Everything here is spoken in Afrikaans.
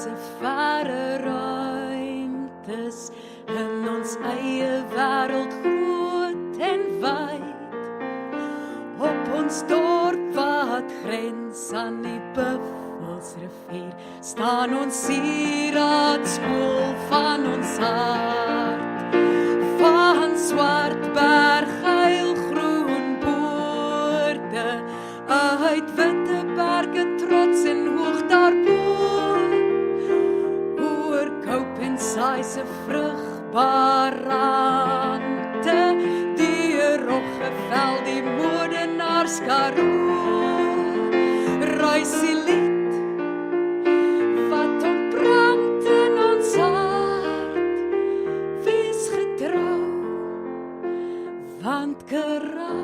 se verre ruimtes in ons eie wêreld groot en wyd. Op ons dorp wat grens aan die Buffelsrivier staan ons sieraadskool van ons hart. Van Swartberg, heilgroen boorde, uit witte berge trots en hoog daarbo. Oor Koup en Saai se vrugbaar rande, die Roggeveld, die Moordenaars Karoo. Ruis die lied wat ontbrandt in ons hart, wees getrou, want karakter